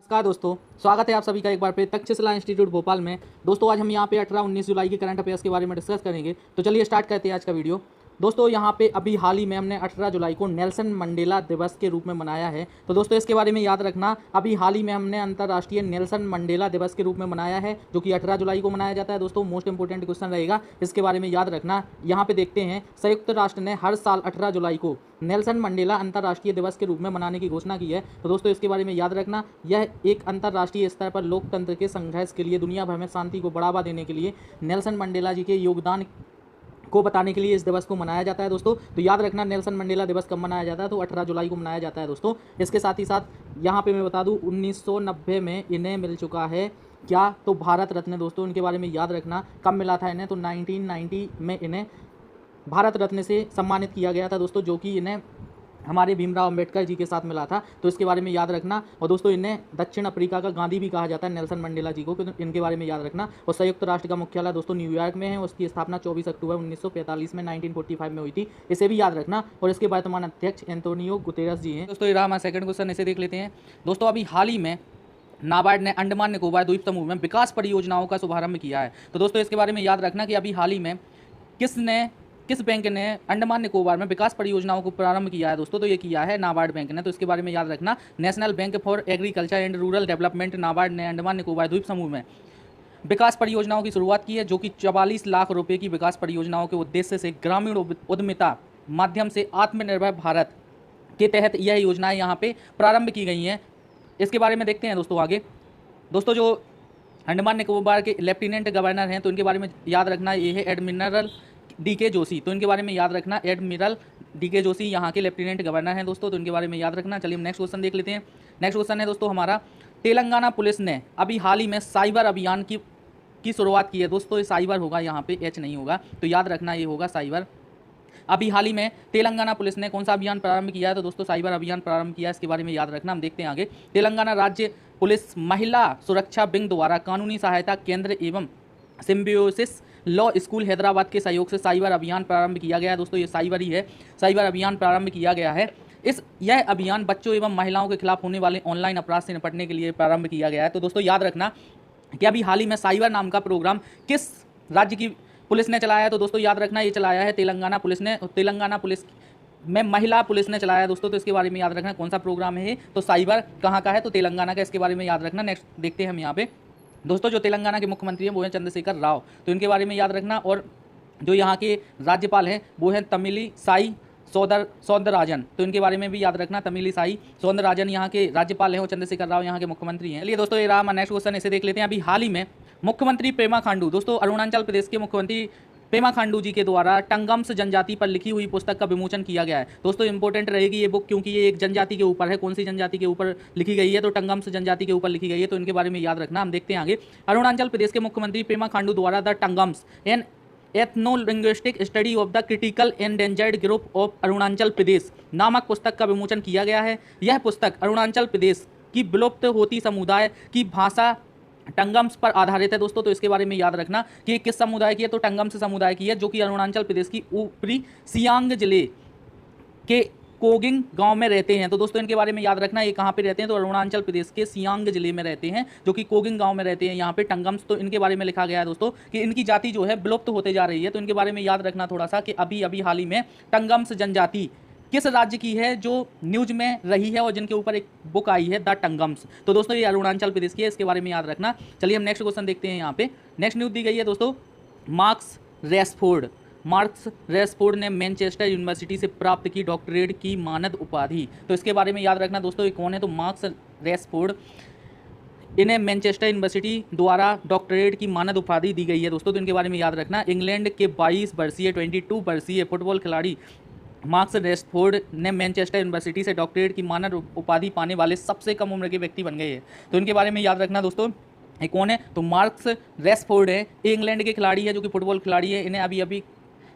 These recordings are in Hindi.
नमस्कार दोस्तों, स्वागत है आप सभी का एक बार फिर तक्षशिला इंस्टीट्यूट भोपाल में। दोस्तों आज हम यहाँ पे 18-19 जुलाई के करंट अफेयर्स के बारे में डिस्कस करेंगे। तो चलिए स्टार्ट करते हैं आज का वीडियो। दोस्तों यहाँ पे अभी हाल ही में हमने 18 जुलाई को नेल्सन मंडेला दिवस के रूप में मनाया है। तो दोस्तों इसके बारे में याद रखना, अभी हाल ही में हमने अंतर्राष्ट्रीय नेल्सन मंडेला दिवस के रूप में मनाया है, जो कि 18 जुलाई को मनाया जाता है। दोस्तों मोस्ट इंपोर्टेंट क्वेश्चन रहेगा, इसके बारे में याद रखना। यहाँ पे देखते हैं, संयुक्त राष्ट्र ने हर साल 18 जुलाई को नेल्सन मंडेला अंतर्राष्ट्रीय दिवस के रूप में मनाने की घोषणा की है। तो दोस्तों इसके बारे में याद रखना, यह एक अंतर्राष्ट्रीय स्तर पर लोकतंत्र के संघर्ष के लिए, दुनिया भर में शांति को बढ़ावा देने के लिए, नेल्सन मंडेला जी के योगदान को बताने के लिए इस दिवस को मनाया जाता है। दोस्तों तो याद रखना, नेल्सन मंडेला दिवस कब मनाया जाता है, तो 18 जुलाई को मनाया जाता है। दोस्तों इसके साथ ही साथ यहाँ पे मैं बता दूँ, 1990 में इन्हें मिल चुका है क्या, तो भारत रत्न। दोस्तों इनके बारे में याद रखना, कब मिला था इन्हें, तो 1990 में इन्हें भारत रत्न से सम्मानित किया गया था दोस्तों, जो कि इन्हें हमारे भीमराव अंबेडकर जी के साथ मिला था। तो इसके बारे में याद रखना। और दोस्तों इन्हें दक्षिण अफ्रीका का गांधी भी कहा जाता है, नेल्सन मंडेला जी को, तो इनके बारे में याद रखना। और संयुक्त राष्ट्र का मुख्यालय दोस्तों न्यूयॉर्क में है, उसकी स्थापना 24 अक्टूबर 1945 में 1945 में हुई थी, इसे भी याद रखना। और इसके वर्तमान अध्यक्ष एंटोनियो गुतेरस जी हैं। दोस्तों ये रहा हमारा सेकंड क्वेश्चन, इसे देख लेते हैं। दोस्तों अभी हाल ही में नाबार्ड ने अंडमान निकोबार द्वीप समूह में विकास परियोजनाओं का शुभारंभ किया है। तो दोस्तों इसके बारे में याद रखना कि अभी हाल ही में किस बैंक ने अंडमान निकोबार में विकास परियोजनाओं को प्रारंभ किया है दोस्तों, तो ये किया है नाबार्ड बैंक ने। तो इसके बारे में याद रखना, national bank for agriculture and rural development NABARD ने अंडमान निकोबार द्वीप समूह में विकास परियोजनाओं की शुरुआत की है, जो कि 44 लाख रुपए की विकास परियोजनाओं के उद्देश्य से ग्रामीण उद्यमिता माध्यम से आत्मनिर्भर भारत के तहत यह योजनाएं यहाँ पे प्रारंभ की गई हैं। इसके बारे में देखते हैं दोस्तों आगे। दोस्तों जो अंडमान निकोबार के लेफ्टिनेंट गवर्नर हैं, तो इनके बारे में याद रखना, ये है एडमिरल डी.के. जोशी। तो इनके बारे में याद रखना, एडमिरल डी.के. जोशी यहाँ के लेफ्टिनेंट गवर्नर हैं दोस्तों, तो इनके बारे में याद रखना। चलिए हम नेक्स्ट क्वेश्चन देख लेते हैं। नेक्स्ट क्वेश्चन है दोस्तों हमारा, तेलंगाना पुलिस ने अभी हाल ही में साइबर अभियान की शुरुआत की है। दोस्तों ये साइबर होगा, यहाँ पे एच नहीं होगा, तो याद रखना ये होगा साइबर। अभी हाल ही में तेलंगाना पुलिस ने कौन सा अभियान प्रारंभ किया है, तो दोस्तों साइबर अभियान प्रारंभ किया है, इसके बारे में याद रखना। हम देखते हैं आगे। तेलंगाना राज्य पुलिस महिला सुरक्षा विंग द्वारा कानूनी सहायता केंद्र एवं सिम्बियोसिस लॉ स्कूल हैदराबाद के सहयोग से साइबर अभियान प्रारंभ किया गया है। दोस्तों ये साइबर ही है, साइबर अभियान प्रारंभ किया गया है। यह अभियान बच्चों एवं महिलाओं के खिलाफ होने वाले ऑनलाइन अपराध से निपटने के लिए प्रारंभ किया गया है। तो दोस्तों याद रखना कि अभी हाल ही में साइबर नाम का प्रोग्राम किस राज्य की पुलिस ने चलाया है, तो दोस्तों याद रखना ये चलाया है तेलंगाना पुलिस ने। तेलंगाना पुलिस में महिला पुलिस ने चलाया है दोस्तों, तो इसके बारे में याद रखना कौन सा प्रोग्राम है, तो साइबर कहाँ का है, तो तेलंगाना का, इसके बारे में याद रखना। नेक्स्ट देखते हैं हम यहाँ पे। दोस्तों जो तेलंगाना के मुख्यमंत्री हैं वो हैं चंद्रशेखर राव, तो इनके बारे में याद रखना। और जो यहाँ के राज्यपाल हैं वो हैं तमिली साई सौंदरराजन, तो इनके बारे में भी याद रखना। तमिली साई सौंदरराजन यहाँ के राज्यपाल हैं और चंद्रशेखर राव यहाँ के मुख्यमंत्री हैं। चलिए दोस्तों ये रहा हमारा नेक्स्ट क्वेश्चन, इसे देख लेते हैं। अभी हाल ही में मुख्यमंत्री पेमा खांडू, दोस्तों अरुणाचल प्रदेश के मुख्यमंत्री पेमा खांडू जी के द्वारा टंगम्स जनजाति पर लिखी हुई पुस्तक का विमोचन किया गया है। दोस्तों इंपॉर्टेंट रहेगी ये बुक, क्योंकि ये एक जनजाति के ऊपर है। कौन सी जनजाति के ऊपर लिखी गई है, तो टंगम्स जनजाति के ऊपर लिखी गई है, तो इनके बारे में याद रखना। हम देखते हैं आगे। अरुणाचल प्रदेश के मुख्यमंत्री पेमा खांडू द्वारा the Tangams an ethnolinguistic study of the critical endangered group of Arunachal Pradesh नामक पुस्तक का विमोचन किया गया है। यह पुस्तक अरुणाचल प्रदेश की विलुप्त होती समुदाय की भाषा टंगम्स पर आधारित है दोस्तों, तो इसके बारे में याद रखना कि किस समुदाय की है, तो टंगम्स समुदाय की है, जो कि अरुणाचल प्रदेश की ऊपरी सियांग जिले के कोगिंग गांव में रहते हैं। तो दोस्तों इनके बारे में याद रखना, ये कहाँ पे रहते हैं, तो अरुणाचल प्रदेश के सियांग जिले में रहते हैं, जो कि कोगिंग गांव में रहते हैं यहाँ पे टंगम्स। तो इनके बारे में लिखा गया है दोस्तों कि इनकी जाति जो है विलुप्त होते जा रही है, तो इनके बारे में याद रखना थोड़ा सा कि अभी अभी हाल ही में टंगम्स जनजाति किस राज्य की है जो न्यूज में रही है और जिनके ऊपर एक बुक आई है द टंगम्स, तो दोस्तों ये अरुणाचल प्रदेश की है, इसके बारे में याद रखना। चलिए हम नेक्स्ट क्वेश्चन देखते हैं। यहाँ पे नेक्स्ट न्यूज दी गई है दोस्तों, मार्क्स रेशफोर्ड ने मैनचेस्टर यूनिवर्सिटी से प्राप्त की डॉक्टरेट की मानद उपाधि। तो इसके बारे में याद रखना दोस्तों ये कौन है, तो मार्क्स रेशफोर्ड, इन्हें मैनचेस्टर यूनिवर्सिटी द्वारा डॉक्टरेट की मानद उपाधि दी गई है दोस्तों, तो इनके बारे में याद रखना। इंग्लैंड के 22 वर्षीय फुटबॉल खिलाड़ी मार्क्स रेशफोर्ड ने मैनचेस्टर यूनिवर्सिटी से डॉक्टरेट की मानद उपाधि पाने वाले सबसे कम उम्र के व्यक्ति बन गए हैं, तो इनके बारे में याद रखना दोस्तों ये कौन है, तो मार्क्स रेशफोर्ड है। इंग्लैंड के खिलाड़ी है, जो कि फुटबॉल खिलाड़ी है, इन्हें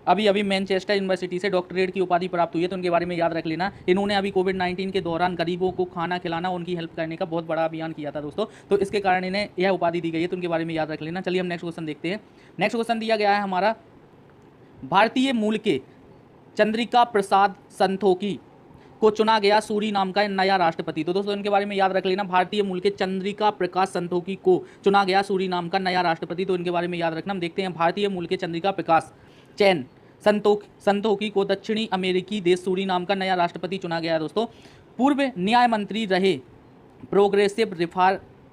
अभी मैनचेस्टर यूनिवर्सिटी से डॉक्टरेट की उपाधि प्राप्त हुई है, तो उनके बारे में याद रख लेना। इन्होंने अभी कोविड-19 के दौरान गरीबों को खाना खिलाना, उनकी हेल्प करने का बहुत बड़ा अभियान किया था दोस्तों, तो इसके कारण इन्हें यह उपाधि दी गई है, तो उनके बारे में याद रख लेना। चलिए हम नेक्स्ट क्वेश्चन देखते हैं। नेक्स्ट क्वेश्चन दिया गया है हमारा, भारतीय मूल के चंद्रिका प्रसाद संतोखी को चुना गया सूरीनाम का नया राष्ट्रपति। तो दोस्तों इनके बारे में याद रख लेना, भारतीय मूल के चंद्रिका प्रकाश संतोखी को चुना गया सूरीनाम का नया राष्ट्रपति। तो इनके बारे में याद रखना। हम देखते हैं भारतीय मूल के चंद्रिका प्रकाश चैन संतोखी को दक्षिणी अमेरिकी देश सूरीनाम का नया राष्ट्रपति चुना गया है। दोस्तों पूर्व न्याय मंत्री रहे प्रोग्रेसिव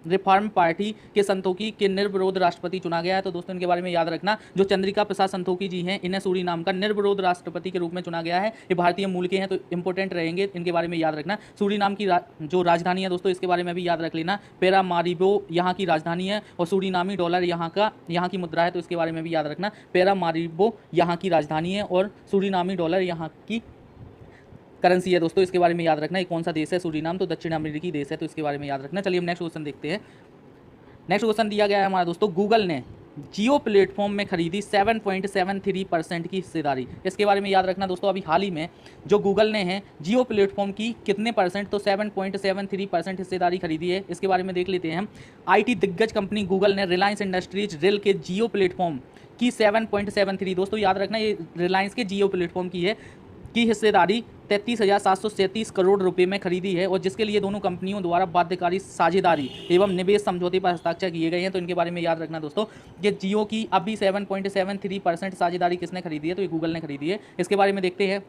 रिफॉर्म पार्टी के संतोखी के निर्विरोध राष्ट्रपति चुना गया है। तो दोस्तों इनके बारे में याद रखना, जो चंद्रिका प्रसाद संतोखी जी हैं इन्हें सूरीनाम का निर्विरोध राष्ट्रपति के रूप में चुना गया है। ये भारतीय मूल के हैं तो इंपॉर्टेंट रहेंगे, इनके बारे में याद रखना। सूरीनाम की जो राजधानी है दोस्तों इसके बारे में भी याद रख लेना, पैरामारिबो यहाँ की राजधानी है और सूरीनामी डॉलर यहाँ की मुद्रा है, तो इसके बारे में भी याद रखना। पैरामारिबो यहाँ की राजधानी है और सूरीनामी डॉलर यहाँ की करेंसी है। दोस्तों इसके बारे में याद रखना, ये कौन सा देश है सूरीनाम, तो दक्षिण अमेरिकी देश है, तो इसके बारे में याद रखना। चलिए हम नेक्स्ट क्वेश्चन देखते हैं। नेक्स्ट क्वेश्चन दिया गया है हमारा दोस्तों, गूगल ने जियो प्लेटफॉर्म में खरीदी 7.73% की हिस्सेदारी। इसके बारे में याद रखना दोस्तों, अभी हाल ही में जो गूगल ने है जियो प्लेटफॉर्म की कितने परसेंट, तो 7.73% हिस्सेदारी खरीदी है। इसके बारे में देख लेते हैं हम। IT दिग्गज कंपनी गूगल ने रिलायंस इंडस्ट्रीज रेल के जियो प्लेटफॉर्म की 7.73, दोस्तों याद रखना ये रिलायंस के जियो प्लेटफॉर्म की हिस्सेदारी 33,737 करोड़ रुपए में खरीदी है, और जिसके लिए दोनों कंपनियों द्वारा बाध्यकारी साझेदारी एवं निवेश समझौते पर हस्ताक्षर किए गए हैं। तो इनके बारे में याद रखना दोस्तों, कि जियो की अभी 7.73% साझेदारी किसने खरीदी है, तो ये गूगल ने खरीदी है। इसके बारे में देखते हैं,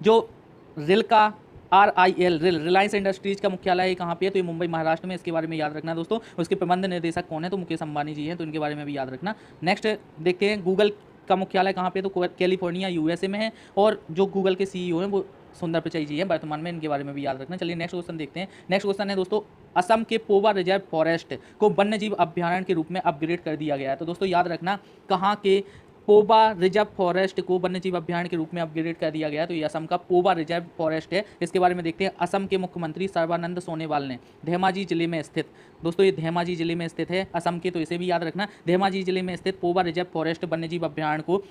जो रेल का RIL रिलायंस इंडस्ट्रीज का मुख्यालय कहाँ पे है, तो ये मुंबई महाराष्ट्र में। इसके बारे में याद रखना दोस्तों। उसके प्रबंध निर्देशक कौन है, तो मुकेश अंबानी जी हैं, तो इनके बारे में भी याद रखना। नेक्स्ट देखते हैं, गूगल का मुख्यालय कहाँ पे, तो कैलिफोर्निया USA में है, और जो गूगल के CEO हैं वो सुंदर पिचाई जी हैं वर्तमान में, इनके बारे में भी याद रखना। चलिए नेक्स्ट क्वेश्चन देखते हैं। नेक्स्ट क्वेश्चन है दोस्तों, असम के पोवा रिजर्व फॉरेस्ट को वन्यजीव अभ्यारण्य के रूप में अपग्रेड कर दिया गया है। तो दोस्तों याद रखना, कहाँ के पोवा रिजर्व फॉरेस्ट को वन्यजीव अभ्यारण्य के रूप में अपग्रेड कर दिया गया है, तो ये असम का पोवा रिजर्व फॉरेस्ट है। इसके बारे में देखते हैं। असम के मुख्यमंत्री सर्बानंद सोनोवाल ने धेमाजी जिले में स्थित, दोस्तों ये धेमाजी जिले में स्थित है असम के, तो इसे भी याद रखना। धेमाजी जिले में स्थित पोवा रिजर्व फॉरेस्ट वन्यजीव अभ्यारण्य को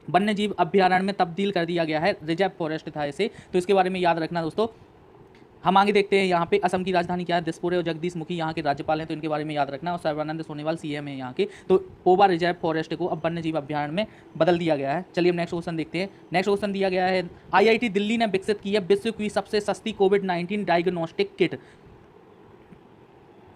वन्यजीव अभ्यारण्य में तब्दील कर दिया गया है। रिजर्व फॉरेस्ट था इसे, तो इसके बारे में याद रखना दोस्तों। हम आगे देखते हैं, यहाँ पे असम की राजधानी क्या है, दिसपुर है, और जगदीश मुखी यहाँ के राज्यपाल हैं, तो इनके बारे में याद रखना। और सर्बानंद सोनोवाल CM है यहाँ के। तो पोवा रिजर्व फॉरेस्ट को अब वन्यजीव अभ्यारण्य में बदल दिया गया है। चलिए हम नेक्स्ट क्वेश्चन देखते हैं। नेक्स्ट क्वेश्चन दिया गया है, IIT दिल्ली ने विकसित की है विश्व की सबसे सस्ती कोविड-19 डायग्नोस्टिक किट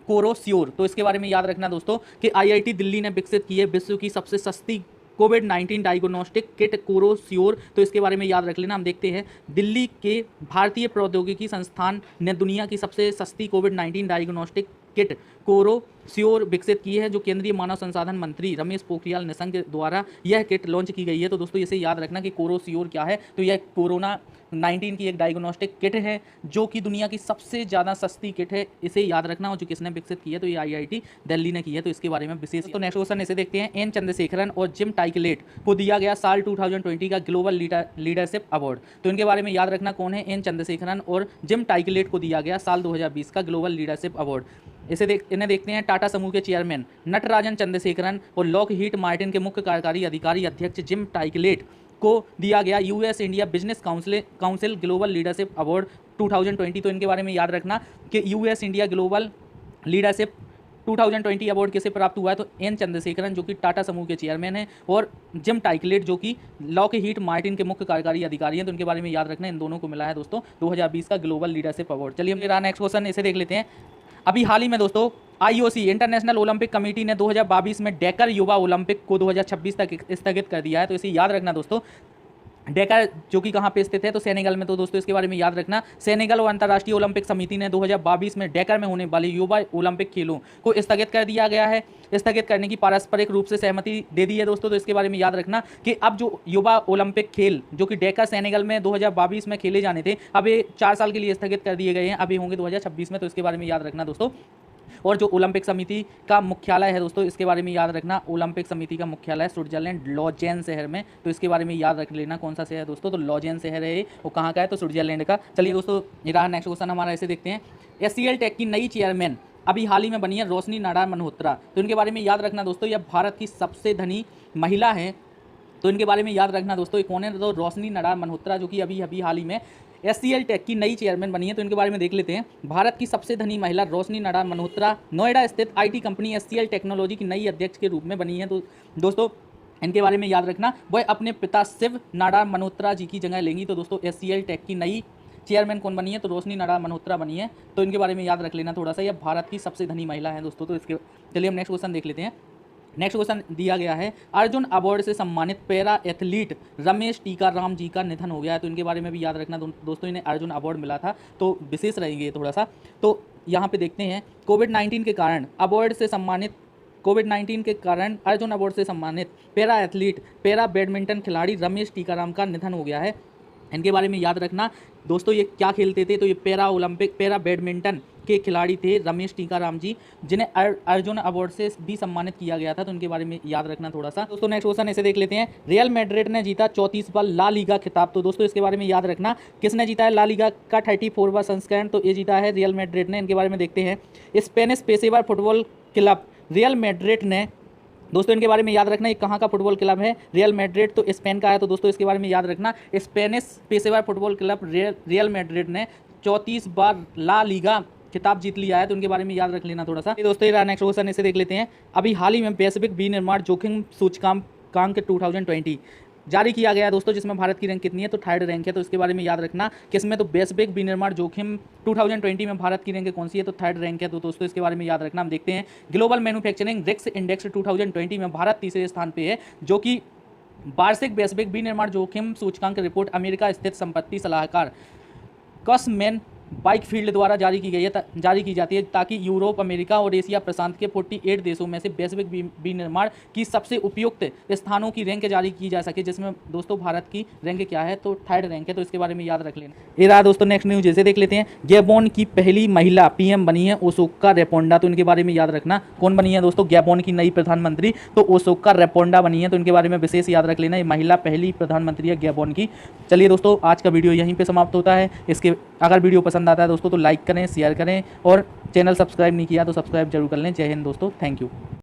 कोरोस्योर। तो इसके बारे में याद रखना दोस्तों, कि IIT दिल्ली ने विकसित की है विश्व की सबसे सस्ती कोविड-19 डायग्नोस्टिक किट कोरोस्योर। तो इसके बारे में याद रख लेना। हम देखते हैं, दिल्ली के भारतीय प्रौद्योगिकी संस्थान ने दुनिया की सबसे सस्ती कोविड-19 डायग्नोस्टिक किट कोरोस्योर विकसित की है, जो केंद्रीय मानव संसाधन मंत्री रमेश पोखरियाल निशंक द्वारा यह किट लॉन्च की गई है। तो दोस्तों इसे याद रखना कि कोरोस्योर क्या है, तो यह कोरोना-19 की एक डायग्नोस्टिक किट है, जो कि दुनिया की सबसे ज़्यादा सस्ती किट है। इसे याद रखना, और जो किसने विकसित की है, तो ये IIT दिल्ली ने की है, तो इसके बारे में विशेष। तो नेक्स्ट क्वेश्चन इसे देखते हैं। N चंद्रशेखरन और जिम टाइकलेट को दिया गया साल 2020 का ग्लोबल लीडरशिप अवार्ड। तो इनके बारे में याद रखना, कौन है, N चंद्रशेखरन और जिम टाइकलेट को दिया गया साल 2020 का ग्लोबल लीडरशिप अवार्ड। इन्हें देखते हैं। टाटा समूह के चेयरमैन नटराजन चंद्रशेखरन और लॉकहीड मार्टिन के मुख्य कार्यकारी अधिकारी अध्यक्ष जिम टाइकलेट को दिया गया US India business council global leadership award 2020। तो इनके बारे में याद रखना कि US India global leadership 2020 award किसे प्राप्त हुआ है, तो N चंद्रशेखरन जो कि टाटा समूह के चेयरमैन हैं, और जिम टाइकलेट जो कि लॉकहीड मार्टिन के मुख्य कार्यकारी अधिकारी हैं। तो इनके बारे में याद रखना, इन दोनों को मिला है दोस्तों 2020 का ग्लोबल लीडरशिप अवार्ड। चलिए मेरा नेक्स्ट क्वेश्चन इसे देख लेते हैं। अभी हाल ही में दोस्तों IOC इंटरनेशनल ओलंपिक कमेटी ने 2022 में डेकर युवा ओलंपिक को 2026 तक स्थगित कर दिया है। तो इसे याद रखना दोस्तों। डेकर जो कि कहाँ पे स्थित है, तो सेनेगल में। तो दोस्तों इसके बारे में याद रखना, सेनेगल और अंतर्राष्ट्रीय ओलंपिक समिति ने 2022 में डेकर में होने वाले युवा ओलंपिक खेलों को स्थगित कर दिया गया है। स्थगित करने की पारस्परिक रूप से सहमति दे दी है दोस्तों। तो इसके बारे में याद रखना कि अब जो युवा ओलंपिक खेल जो कि डेकर सेनेगल में 2022 में खेले जाने थे, अब ये 4 साल के लिए स्थगित कर दिए गए हैं, अभी होंगे 2026 में। तो इसके बारे में याद रखना दोस्तों। और जो ओलंपिक समिति का मुख्यालय है दोस्तों, इसके बारे में याद रखना, ओलंपिक समिति का मुख्यालय स्विट्जरलैंड लॉजेन शहर में। तो इसके बारे में याद रख लेना, कौन सा शहर है दोस्तों, तो लॉजेन शहर है, वो कहाँ का है, तो स्विट्जरलैंड का। चलिए दोस्तों, ये रहा नेक्स्ट क्वेश्चन हमारा, ऐसे देखते हैं। SCL टेक की नई चेयरमैन अभी हाल ही में बनी है रोशनी नाडार मल्होत्रा। तो इनके बारे में याद रखना दोस्तों, यह भारत की सबसे धनी महिला है। तो इनके बारे में याद रखना दोस्तों, कौन है, तो रोशनी नाडार मल्होत्रा जो कि अभी हाल ही में SCL टेक की नई चेयरमैन बनी है। तो इनके बारे में देख लेते हैं। भारत की सबसे धनी महिला रोशनी नाडार मल्होत्रा नोएडा स्थित IT कंपनी SCL टेक्नोलॉजी की नई अध्यक्ष के रूप में बनी है। तो दोस्तों इनके बारे में याद रखना, वह अपने पिता शिव नाडार मल्होत्रा जी की जगह लेंगी। तो दोस्तों SCL टेक की नई चेयरमैन कौन बनी है, तो रोशनी नारायण मल्होत्रा बनी है, तो इनके बारे में याद रख लेना थोड़ा सा। यह भारत की सबसे धनी महिला है दोस्तों। तो इसके चलिए हम नेक्स्ट क्वेश्चन देख लेते हैं। नेक्स्ट क्वेश्चन दिया गया है, अर्जुन अवार्ड से सम्मानित पैरा एथलीट रमेश टीकाराम जी का निधन हो गया है, तो इनके बारे में भी याद रखना दोस्तों। इन्हें अर्जुन अवार्ड मिला था, तो विशेष रहेंगे थोड़ा सा। तो यहाँ पे देखते हैं, कोविड-19 के कारण अर्जुन अवार्ड से सम्मानित पैरा एथलीट, पैरा बैडमिंटन खिलाड़ी रमेश टीकाराम का निधन हो गया है। इनके बारे में याद रखना दोस्तों। ये क्या खेलते थे, तो ये पैरा बैडमिंटन के खिलाड़ी थे रमेश टीकाराम जी, जिन्हें अर्जुन अवार्ड से भी सम्मानित किया गया था, तो उनके बारे में याद रखना थोड़ा सा। दोस्तों नेक्स्ट क्वेश्चन ऐसे देख लेते हैं, रियल मैड्रिड ने जीता 34 बार ला लीगा खिताब, तो दोस्तों इसके बारे में याद रखना। किसने जीता है ला लीगा का 34वां संस्करण, तो ये जीता है रियल मैड्रिड ने। इनके बारे में देखते हैं, स्पेनिश पेशेवर फुटबॉल क्लब रियल मैड्रिड ने, दोस्तों इनके बारे में याद रखना, ये कहाँ का फुटबॉल क्लब है, रियल मैड्रिड, तो स्पेन का है, तो दोस्तों इसके बारे में याद रखना। स्पेनिश पेशेवर फुटबॉल क्लब रियल मैड्रिड ने 34 बार ला लीगा खिताब जीत लिया है, तो उनके बारे में याद रख लेना थोड़ा सा। दोस्तों ये नेक्स्ट क्वेश्चन इसे देख लेते हैं, अभी हाल ही में वैश्विक विनिर्माण जोखिम सूचकांक 2020 जारी किया गया है दोस्तों, जिसमें भारत की रैंक कितनी है, तो 3rd रैंक है, तो इसके बारे में याद रखना। किसमें, तो वैश्विक विनिर्माण जोखिम 2020 में भारत की रैंक कौन सी है, तो 3rd रैंक है, तो दोस्तों इसके बारे में याद रखना। हम देखते हैं, ग्लोबल मैन्युफैक्चरिंग रिस्क इंडेक्स 2020 में भारत तीसरे स्थान पे है, जो कि वार्षिक वैश्विक विनिर्माण जोखिम सूचकांक रिपोर्ट अमेरिका स्थित संपत्ति सलाहकार कॉसमैन वाइकफील्ड द्वारा जारी की जाती है, ताकि यूरोप, अमेरिका और एशिया प्रशांत के 48 देशों में से वैश्विक विनिर्माण की सबसे उपयुक्त स्थानों की रैंक जारी की जा सके, जिसमें दोस्तों भारत की रैंक क्या है, तो 3rd रैंक है, तो इसके बारे में याद रख लेना। ये रहा दोस्तों नेक्स्ट न्यूज, जैसे देख लेते हैं, गैबोन की पहली महिला PM बनी है ओसोका रेपोंडा, तो इनके बारे में याद रखना। कौन बनी है दोस्तों, गैबोन की नई प्रधानमंत्री, तो ओसोका रेपोंडा बनी है, तो इनके बारे में विशेष याद रख लेना। ये महिला पहली प्रधानमंत्री है गैबोन की। चलिए दोस्तों आज का वीडियो यहीं पर समाप्त होता है। इसके अगर वीडियो पसंद आता है दोस्तों तो लाइक करें, शेयर करें, और चैनल सब्सक्राइब नहीं किया तो सब्सक्राइब जरूर कर लें। जय हिंद दोस्तों, थैंक यू।